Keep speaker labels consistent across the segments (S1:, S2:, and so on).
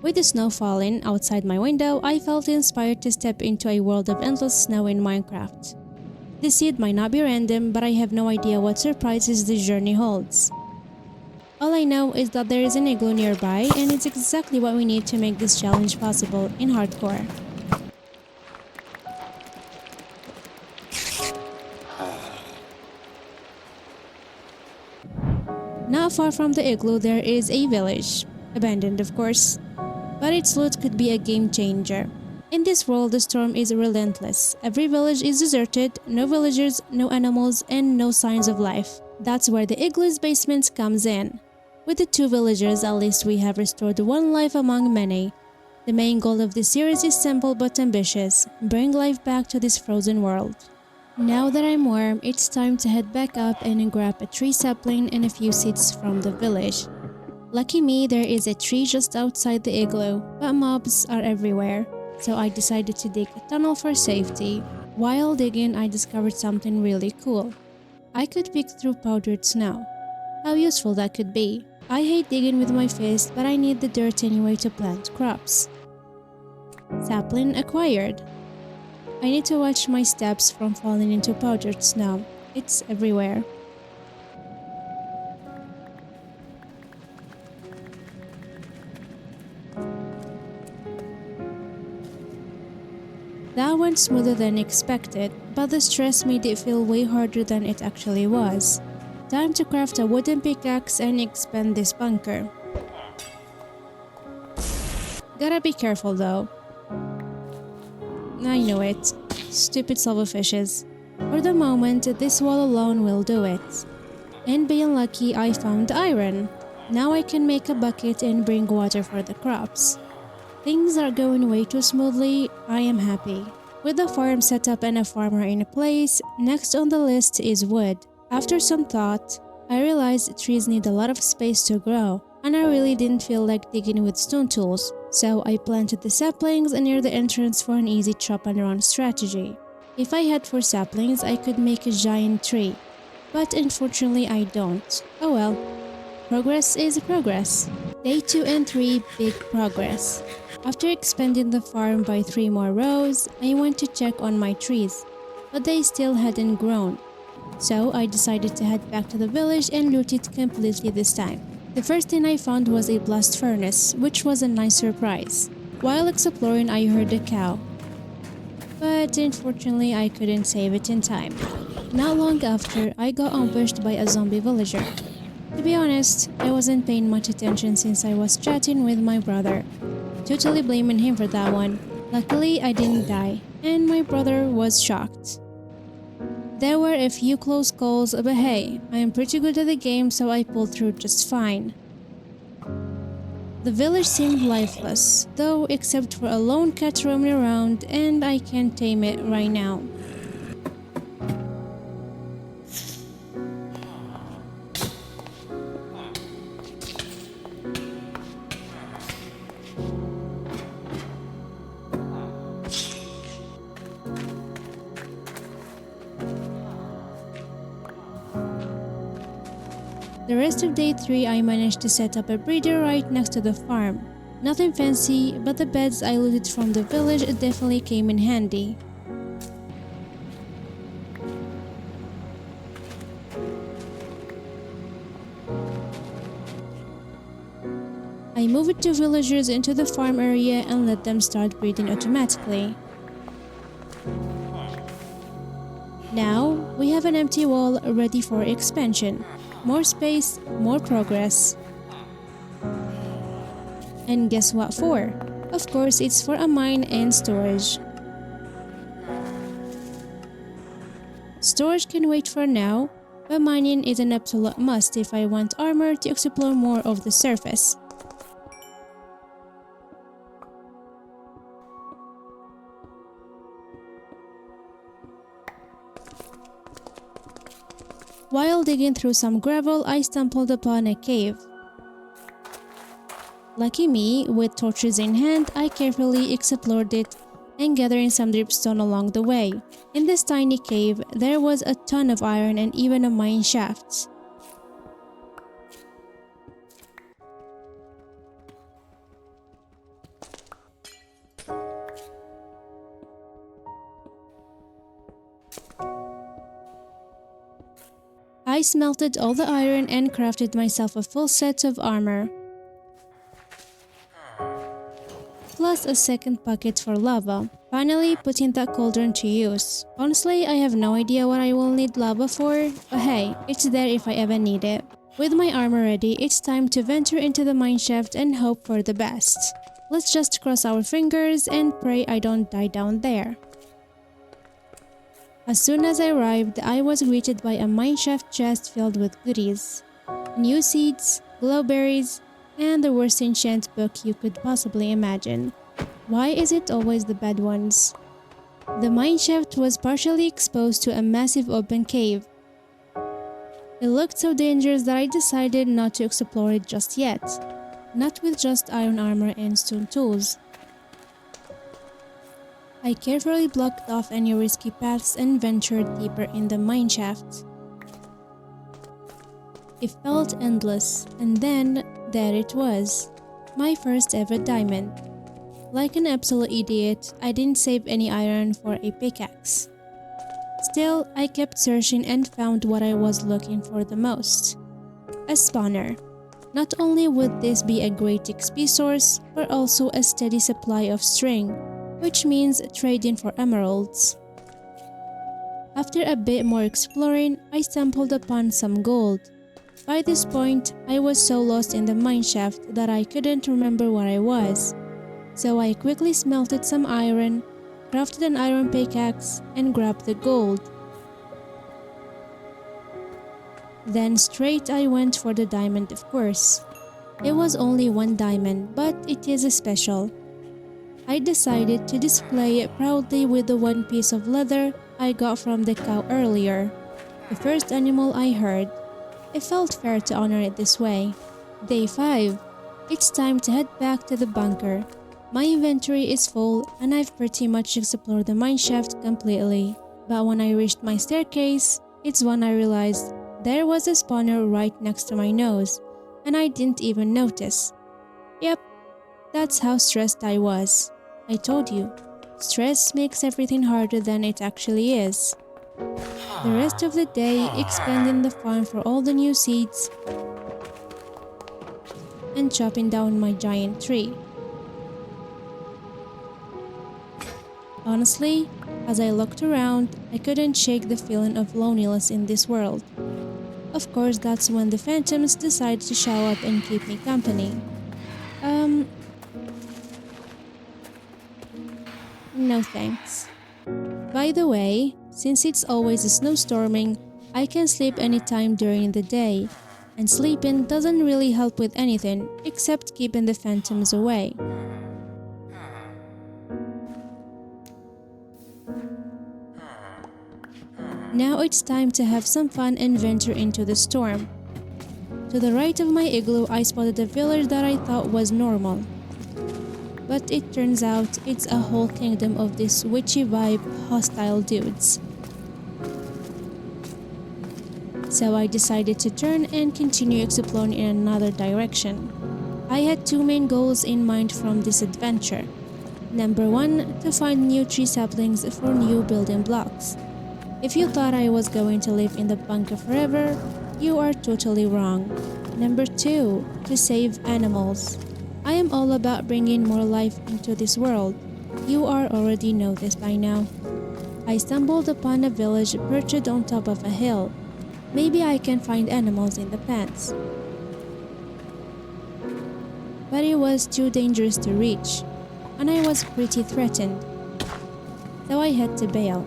S1: With the snow falling outside my window, I felt inspired to step into a world of endless snow in Minecraft. This seed might not be random, but I have no idea what surprises this journey holds. All I know is that there is an igloo nearby, and it's exactly what we need to make this challenge possible in hardcore. Not far from the igloo there is a village, abandoned of course, but its loot could be a game changer. In this world, the storm is relentless. Every village is deserted, no villagers, no animals, and no signs of life. That's where the igloo's basement comes in. With the 2 villagers, at least we have restored one life among many. The main goal of this series is simple but ambitious: bring life back to this frozen world. Now that I'm warm, it's time to head back up and grab a tree sapling and a few seeds from the village. Lucky me, there is a tree just outside the igloo, but mobs are everywhere, so I decided to dig a tunnel for safety. While digging, I discovered something really cool. I could pick through powdered snow. How useful that could be. I hate digging with my fist, but I need the dirt anyway to plant crops. Sapling acquired. I need to watch my steps from falling into powdered snow. It's everywhere. That went smoother than expected, but the stress made it feel way harder than it actually was. Time to craft a wooden pickaxe and expand this bunker. Gotta be careful though. I know it. Stupid silverfishes. For the moment, this wall alone will do it. And being lucky, I found iron. Now I can make a bucket and bring water for the crops. Things are going way too smoothly. I am happy. With the farm set up and a farmer in place, next on the list is wood. After some thought, I realized trees need a lot of space to grow, and I really didn't feel like digging with stone tools, so I planted the saplings near the entrance for an easy chop and run strategy. If I had 4 saplings, I could make a giant tree, but unfortunately I don't. Oh well, progress is progress. Day 2 and 3, big progress. After expanding the farm by 3 more rows, I went to check on my trees, but they still hadn't grown. So I decided to head back to the village and loot it completely this time. The first thing I found was a blast furnace, which was a nice surprise. While exploring, I heard a cow, but unfortunately I couldn't save it in time. Not long after, I got ambushed by a zombie villager. To be honest, I wasn't paying much attention since I was chatting with my brother. Totally blaming him for that one. Luckily, I didn't die, and my brother was shocked. There were a few close calls, but hey, I am pretty good at the game, so I pulled through just fine. The village seemed lifeless, though except for a lone cat roaming around, and I can't tame it right now. The rest of day 3, I managed to set up a breeder right next to the farm. Nothing fancy, but the beds I looted from the village definitely came in handy. I moved 2 villagers into the farm area and let them start breeding automatically. Now, we have an empty wall ready for expansion. More space, more progress. And guess what for? Of course, it's for a mine and storage. Storage can wait for now, but mining is an absolute must if I want armor to explore more of the surface. While digging through some gravel, I stumbled upon a cave. Lucky me, with torches in hand, I carefully explored it and gathering some dripstone along the way. In this tiny cave, there was a ton of iron and even a mine shaft. I smelted all the iron and crafted myself a full set of armor, plus a second bucket for lava, finally putting that cauldron to use. Honestly, I have no idea what I will need lava for, but hey, it's there if I ever need it. With my armor ready, it's time to venture into the mineshaft and hope for the best. Let's just cross our fingers and pray I don't die down there. As soon as I arrived, I was greeted by a mineshaft chest filled with goodies. New seeds, glowberries, and the worst enchant book you could possibly imagine. Why is it always the bad ones? The mineshaft was partially exposed to a massive open cave. It looked so dangerous that I decided not to explore it just yet. Not with just iron armor and stone tools. I carefully blocked off any risky paths and ventured deeper in the mineshaft. It felt endless, and then there it was, my first ever diamond. Like an absolute idiot, I didn't save any iron for a pickaxe. Still, I kept searching and found what I was looking for the most. A spawner. Not only would this be a great XP source, but also a steady supply of string, which means trading for emeralds. After a bit more exploring, I stumbled upon some gold. By this point, I was so lost in the mineshaft that I couldn't remember where I was. So I quickly smelted some iron, crafted an iron pickaxe, and grabbed the gold. Then straight I went for the diamond, of course. It was only one diamond, but it is special. I decided to display it proudly with the one piece of leather I got from the cow earlier, the first animal I heard. It felt fair to honor it this way. Day 5. It's time to head back to the bunker. My inventory is full and I've pretty much explored the mineshaft completely. But when I reached my staircase, it's when I realized there was a spawner right next to my nose, and I didn't even notice. Yep, that's how stressed I was. I told you, stress makes everything harder than it actually is. The rest of the day expanding the farm for all the new seeds and chopping down my giant tree. Honestly, as I looked around, I couldn't shake the feeling of loneliness in this world. Of course, that's when the phantoms decided to show up and keep me company. No thanks. By the way, since it's always snowstorming, I can sleep anytime during the day, and sleeping doesn't really help with anything except keeping the phantoms away. Now it's time to have some fun and venture into the storm. To the right of my igloo, I spotted a village that I thought was normal. But it turns out it's a whole kingdom of these witchy vibe, hostile dudes. So I decided to turn and continue exploring in another direction. I had two main goals in mind from this adventure. Number 1, to find new tree saplings for new building blocks. If you thought I was going to live in the bunker forever, you are totally wrong. Number 2, to save animals. I am all about bringing more life into this world. You already know this by now. I stumbled upon a village perched on top of a hill. Maybe I can find animals in the pens. But it was too dangerous to reach, and I was pretty threatened. So I had to bail.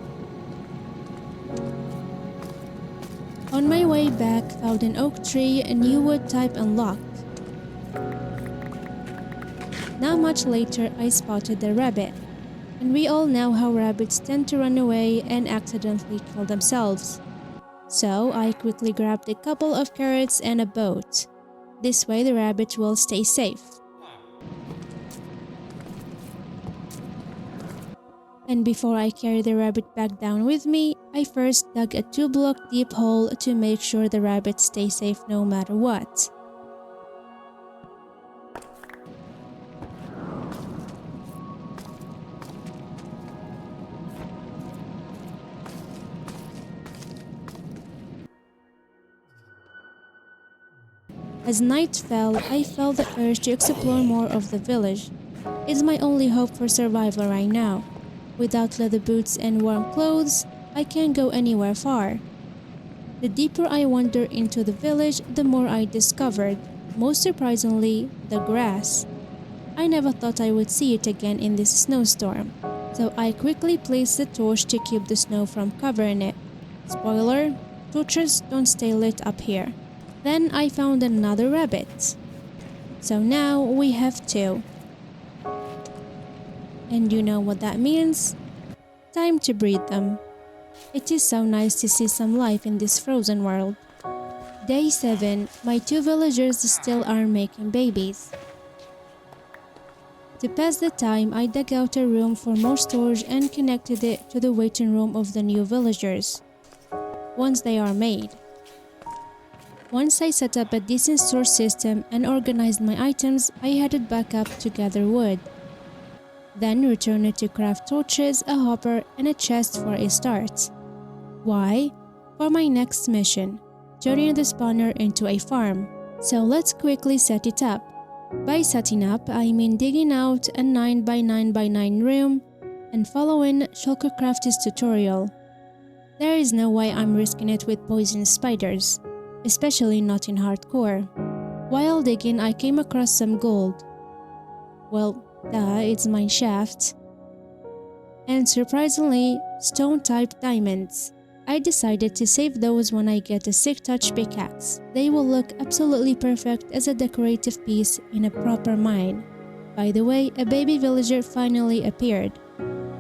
S1: On my way back, found an oak tree, a new wood type unlocked. Not much later, I spotted a rabbit. And we all know how rabbits tend to run away and accidentally kill themselves. So I quickly grabbed a couple of carrots and a boat. This way the rabbit will stay safe. And before I carry the rabbit back down with me, I first dug a 2-block deep hole to make sure the rabbit stays safe no matter what. As night fell, I felt the urge to explore more of the village. It's my only hope for survival right now. Without leather boots and warm clothes, I can't go anywhere far. The deeper I wandered into the village, the more I discovered, most surprisingly, the grass. I never thought I would see it again in this snowstorm, so I quickly placed the torch to keep the snow from covering it. Spoiler, torches don't stay lit up here. Then I found another rabbit. So now we have two. And you know what that means? Time to breed them. It is so nice to see some life in this frozen world. Day 7, my two villagers still aren't making babies. To pass the time, I dug out a room for more storage and connected it to the waiting room of the new villagers. Once they are made. Once I set up a decent store system and organized my items, I headed back up to gather wood. Then returned to craft torches, a hopper, and a chest for a start. Why? For my next mission, turning the spawner into a farm. So let's quickly set it up. By setting up, I mean digging out a 9x9x9 room and following Shulkercraft's tutorial. There is no way I'm risking it with poisonous spiders, especially not in hardcore. While digging, I came across some gold. Well, it's mineshaft. And surprisingly, stone-type diamonds. I decided to save those when I get a sick touch pickaxe. They will look absolutely perfect as a decorative piece in a proper mine. By the way, a baby villager finally appeared.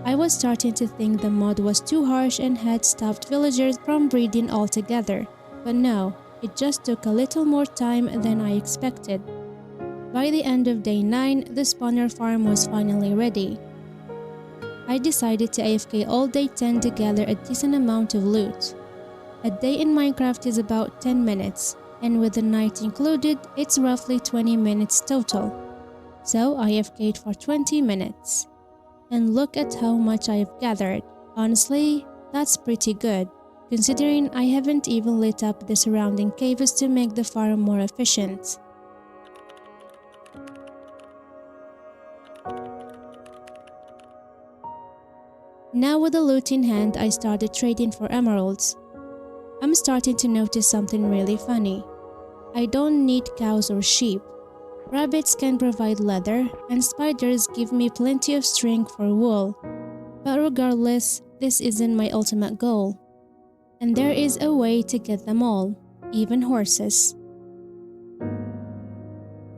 S1: I was starting to think the mod was too harsh and had stopped villagers from breeding altogether. But no, it just took a little more time than I expected. By the end of day 9, the spawner farm was finally ready. I decided to AFK all day 10 to gather a decent amount of loot. A day in Minecraft is about 10 minutes, and with the night included, it's roughly 20 minutes total. So I AFK'd for 20 minutes. And look at how much I've gathered. Honestly, that's pretty good, considering I haven't even lit up the surrounding caves to make the farm more efficient. Now with the loot in hand, I started trading for emeralds. I'm starting to notice something really funny. I don't need cows or sheep. Rabbits can provide leather, and spiders give me plenty of string for wool. But regardless, this isn't my ultimate goal. And there is a way to get them all, even horses.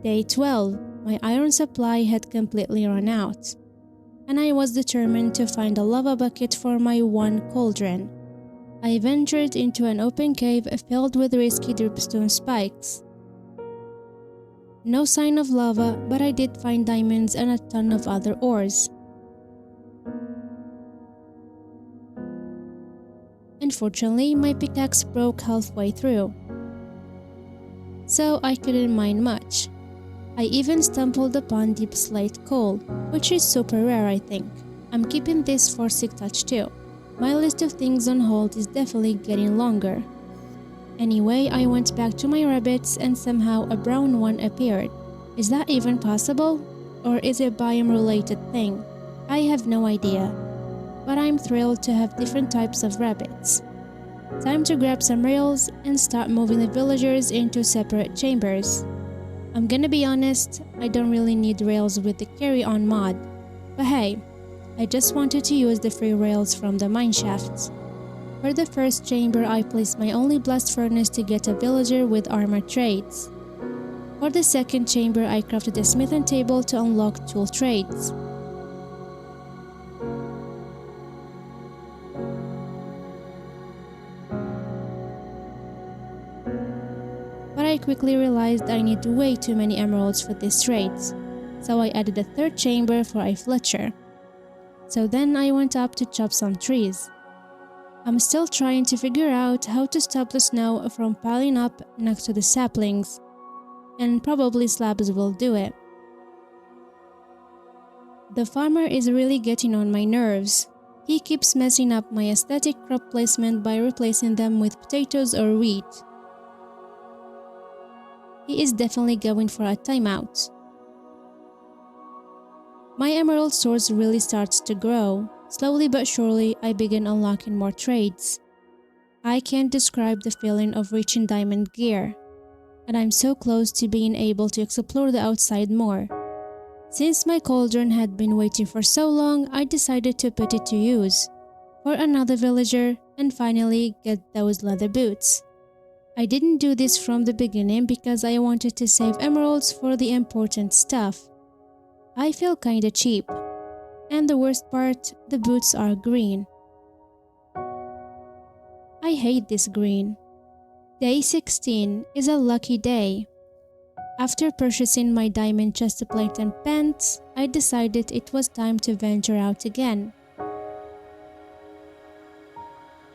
S1: Day 12, my iron supply had completely run out, and I was determined to find a lava bucket for my one cauldron. I ventured into an open cave filled with risky dripstone spikes. No sign of lava, but I did find diamonds and a ton of other ores. Unfortunately, my pickaxe broke halfway through, so I couldn't mine much. I even stumbled upon deep slate coal, which is super rare I think. I'm keeping this for sick touch too. My list of things on hold is definitely getting longer. Anyway, I went back to my rabbits and somehow a brown one appeared. Is that even possible? Or is it a biome related thing? I have no idea. But I'm thrilled to have different types of rabbits. Time to grab some rails and start moving the villagers into separate chambers. I'm gonna be honest, I don't really need rails with the carry-on mod. But hey, I just wanted to use the free rails from the mineshafts. For the first chamber, I placed my only blast furnace to get a villager with armor trades. For the second chamber, I crafted a smithing table to unlock tool trades. But I quickly realized I need way too many emeralds for these trades, so I added a third chamber for a fletcher. So then I went up to chop some trees. I'm still trying to figure out how to stop the snow from piling up next to the saplings, and probably slabs will do it. The farmer is really getting on my nerves. He keeps messing up my aesthetic crop placement by replacing them with potatoes or wheat. he is definitely going for a timeout. My emerald source really starts to grow. Slowly but surely, I begin unlocking more trades. I can't describe the feeling of reaching diamond gear, and I'm so close to being able to explore the outside more. Since my cauldron had been waiting for so long, I decided to put it to use for another villager and finally get those leather boots. I didn't do this from the beginning because I wanted to save emeralds for the important stuff. I feel kinda cheap. And the worst part, the boots are green. I hate this green. Day 16 is a lucky day. After purchasing my diamond chest plate and pants, I decided it was time to venture out again.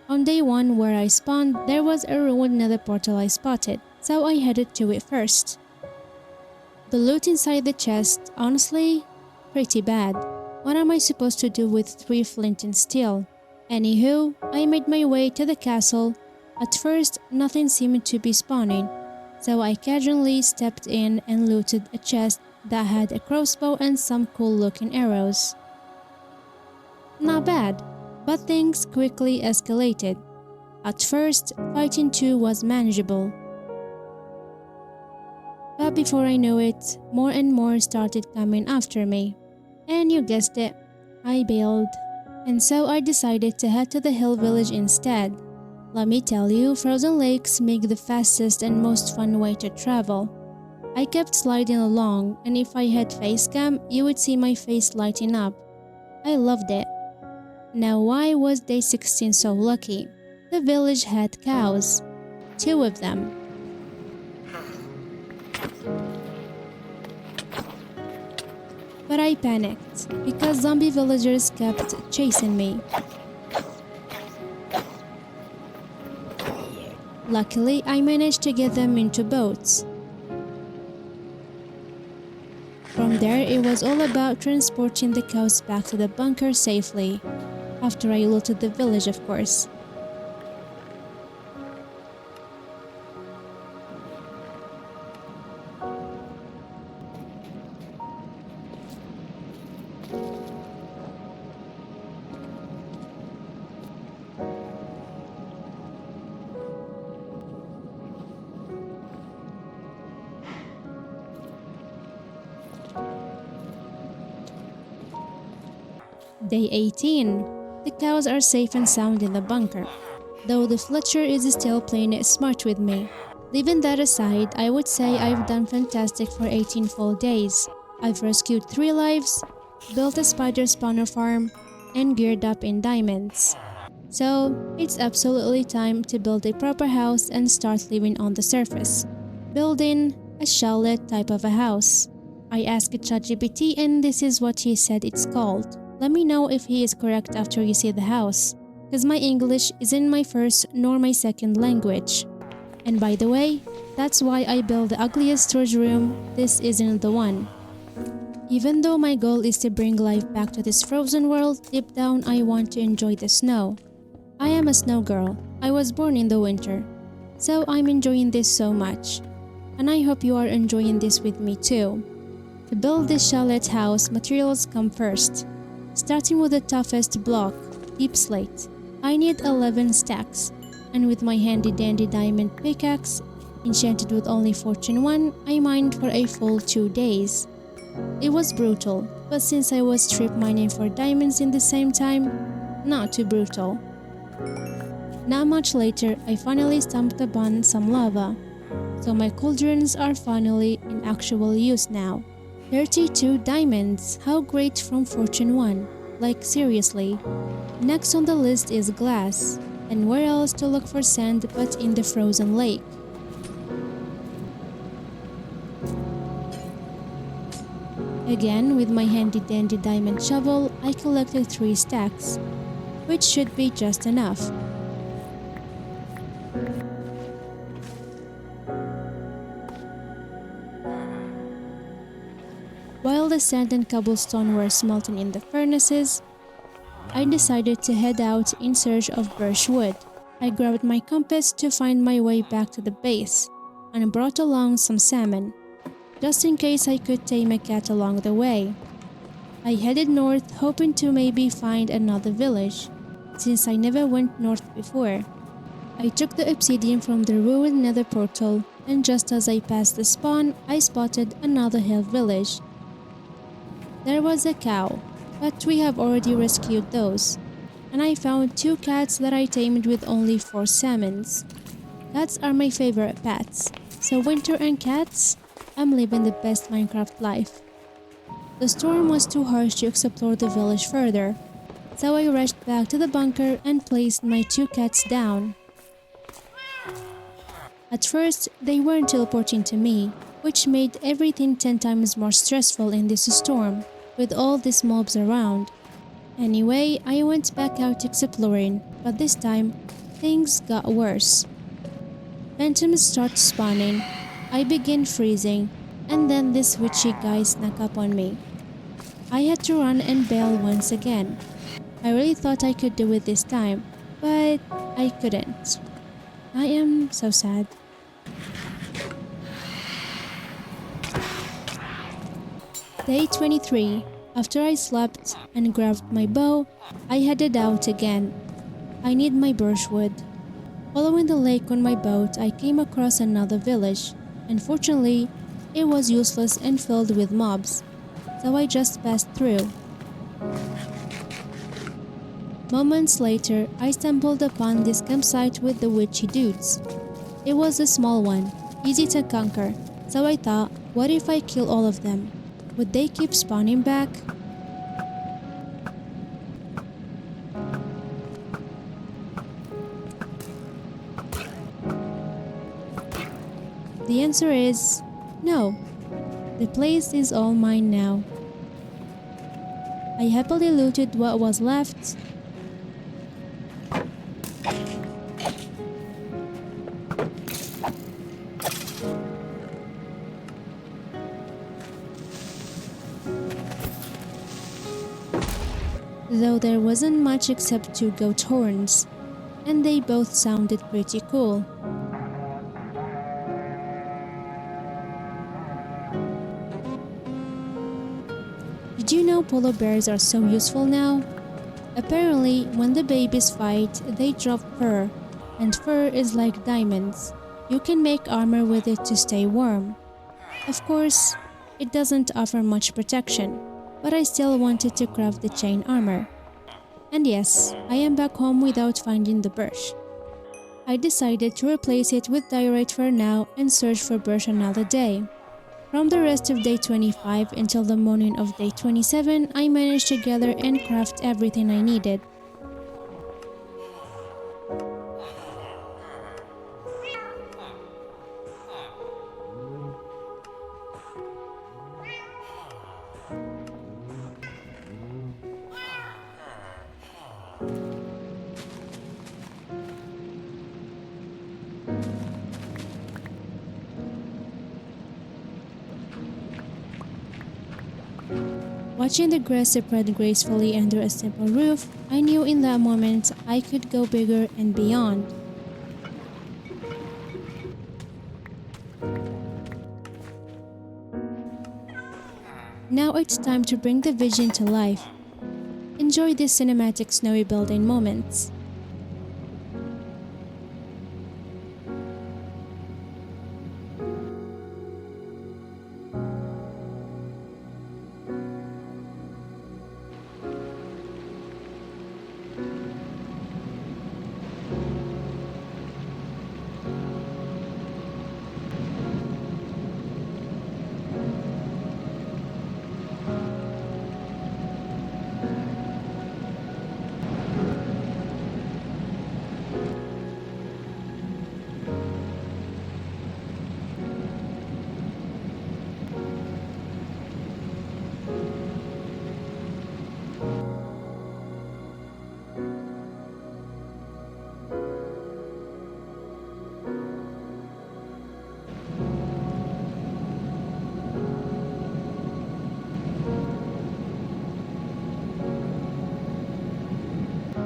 S1: On day 1 where I spawned, there was a ruined nether portal I spotted, so I headed to it first. The loot inside the chest, honestly, pretty bad. What am I supposed to do with 3 flint and steel? Anywho, I made my way to the castle. At first, nothing seemed to be spawning, so I casually stepped in and looted a chest that had a crossbow and some cool looking arrows. Not bad, but things quickly escalated. At first, fighting 2 was manageable. But before I knew it, more and more started coming after me. And you guessed it, I bailed. And so I decided to head to the hill village instead. Let me tell you, frozen lakes make the fastest and most fun way to travel. I kept sliding along, and if I had facecam, you would see my face lighting up. I loved it. Now why was day 16 so lucky? The village had cows. 2 of them. But I panicked, because zombie villagers kept chasing me. Luckily, I managed to get them into boats. From there, it was all about transporting the cows back to the bunker safely, after I looted the village, of course. Day 18. The cows are safe and sound in the bunker, though the Fletcher is still playing it smart with me. Leaving that aside, I would say I've done fantastic for 18 full days. I've rescued 3 lives, built a spider spawner farm, and geared up in diamonds. So, it's absolutely time to build a proper house and start living on the surface. Building a chalet type of a house. I asked ChatGPT and this is what he said it's called. Let me know if he is correct after you see the house, because my English isn't my first nor my second language. And by the way, that's why I built the ugliest storage room. This isn't the one. Even though my goal is to bring life back to this frozen world, deep down I want to enjoy the snow. I am a snow girl. I was born in the winter. So I'm enjoying this so much. And I hope you are enjoying this with me too. To build this chalet house, materials come first. Starting with the toughest block, deep slate. I need 11 stacks, and with my handy dandy diamond pickaxe, enchanted with only fortune 1, I mined for a full 2 days. It was brutal, but since I was strip mining for diamonds in the same time, not too brutal. Not much later, I finally stumbled upon some lava, so my cauldrons are finally in actual use now. 32 diamonds, how great from fortune 1, like seriously. Next on the list is glass, and where else to look for sand but in the frozen lake. Again, with my handy dandy diamond shovel, I collected 3 stacks, which should be just enough. While the sand and cobblestone were smelting in the furnaces, I decided to head out in search of birch wood. I grabbed my compass to find my way back to the base. and brought along some salmon, just in case I could tame a cat along the way. I headed north, hoping to maybe find another village, since I never went north before. I took the obsidian from the ruined nether portal, and just as I passed the spawn, I spotted another hill village. There was a cow, but we have already rescued those, and I found 2 cats that I tamed with only 4 salmons. Cats are my favorite pets, so winter and cats, I'm living the best Minecraft life. The storm was too harsh to explore the village further, so I rushed back to the bunker and placed my 2 cats down. At first, they weren't teleporting to me, which made everything 10 times more stressful in this storm, with all these mobs around. Anyway, I went back out exploring, but this time, things got worse. Phantoms start spawning, I begin freezing, and then this witchy guy snuck up on me. I had to run and bail once again. I really thought I could do it this time, but I couldn't. I am so sad. Day 23. After I slept and grabbed my bow, I headed out again. I need my birchwood. Following the lake on my boat, I came across another village. Unfortunately, it was useless and filled with mobs, so I just passed through. Moments later, I stumbled upon this campsite with the witchy dudes. It was a small one, easy to conquer, so I thought, what if I kill all of them? Would they keep spawning back? The answer is no. The place is all mine now. I happily looted what was left. Though there wasn't much except 2 goat horns, and they both sounded pretty cool. Did you know polar bears are so useful now? Apparently, when the babies fight, they drop fur, and fur is like diamonds. You can make armor with it to stay warm. Of course, it doesn't offer much protection, but I still wanted to craft the chain armor. And yes, I am back home without finding the birch. I decided to replace it with diorite for now and search for birch another day. From the rest of day 25 until the morning of day 27, I managed to gather and craft everything I needed. Watching the grass spread gracefully under a simple roof, I knew in that moment I could go bigger and beyond. Now it's time to bring the vision to life. Enjoy these cinematic snowy building moments.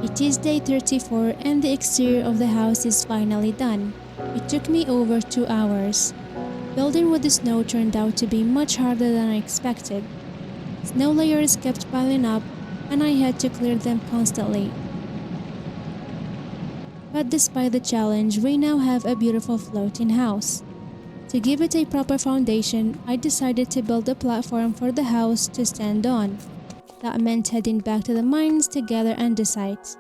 S1: It is day 34 and the exterior of the house is finally done. It took me over 2 hours. Building with the snow turned out to be much harder than I expected. Snow layers kept piling up, and I had to clear them constantly. But despite the challenge, we now have a beautiful floating house. To give it a proper foundation, I decided to build a platform for the house to stand on. That meant heading back to the mines to gather andesite.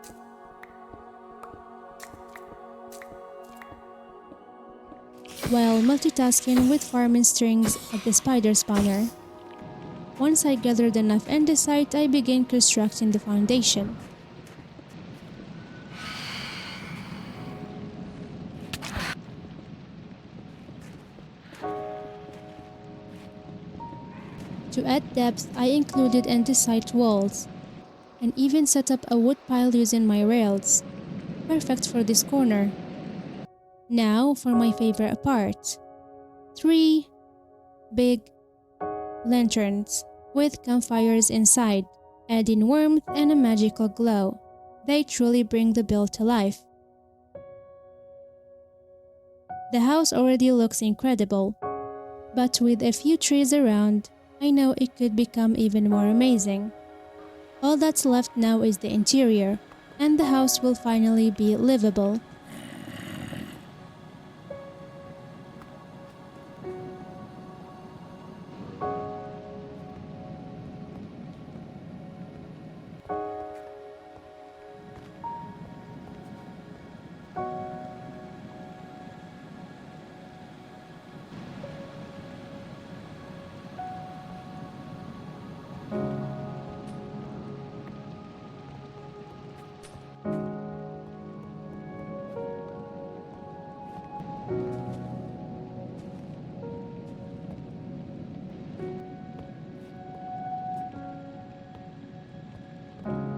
S1: While multitasking with farming strings at the spider spawner. Once I gathered enough andesite, I began constructing the foundation. To add depth, I included andesite walls, and even set up a wood pile using my rails. Perfect for this corner. Now for my favorite part. 3 big lanterns with campfires inside, adding warmth and a magical glow. They truly bring the build to life. The house already looks incredible, but with a few trees around, I know it could become even more amazing. All that's left now is the interior, and the house will finally be livable.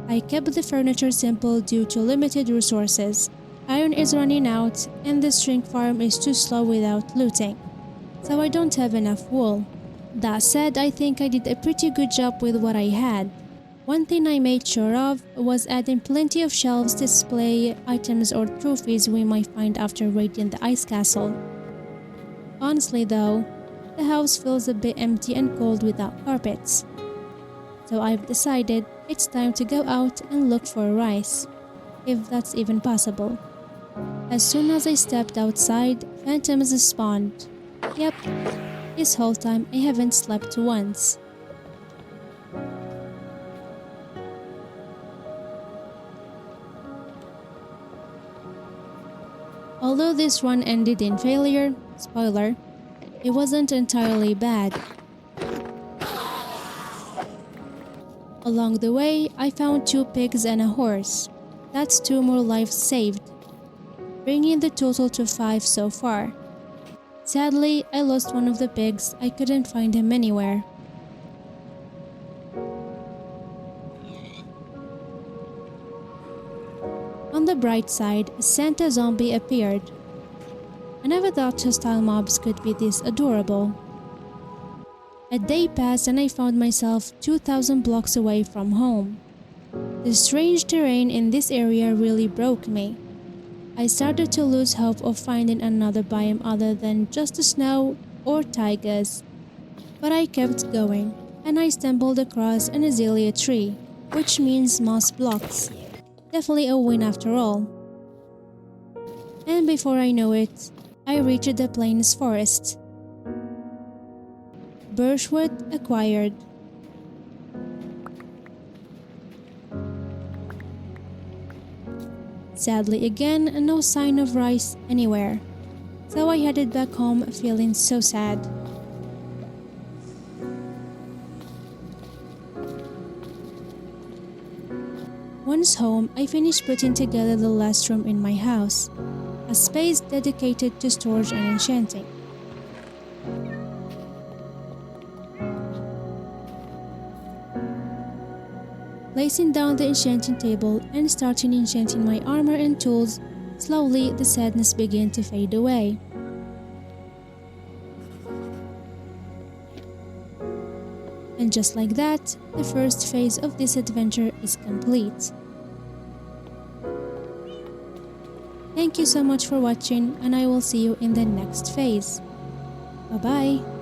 S1: I kept the furniture simple due to limited resources. Iron is running out, and the shrink farm is too slow without looting, so I don't have enough wool. That said, I think I did a pretty good job with what I had. One thing I made sure of was adding plenty of shelves to display items or trophies we might find after raiding the ice castle. Honestly though, the house feels a bit empty and cold without carpets. So I've decided it's time to go out and look for rice, if that's even possible. As soon as I stepped outside, phantoms spawned. Yep, this whole time I haven't slept once. Although this run ended in failure, spoiler, it wasn't entirely bad. Along the way, I found 2 pigs and a horse. That's 2 more lives saved, bringing the total to 5 so far. Sadly, I lost one of the pigs. I couldn't find him anywhere. On the bright side, a Santa zombie appeared. I never thought hostile mobs could be this adorable. A day passed and I found myself 2,000 blocks away from home. The strange terrain in this area really broke me. I started to lose hope of finding another biome other than just the snow or taigas. But I kept going, and I stumbled across an azalea tree, which means moss blocks. Definitely a win after all. And before I know it, I reached the plains forest. Birchwood acquired. Sadly again, no sign of rice anywhere, so I headed back home feeling so sad. Once home, I finished putting together the last room in my house, a space dedicated to storage and enchanting. Placing down the enchanting table and starting enchanting my armor and tools, slowly the sadness began to fade away. And just like that, the first phase of this adventure is complete. Thank you so much for watching, and I will see you in the next phase. Bye-bye.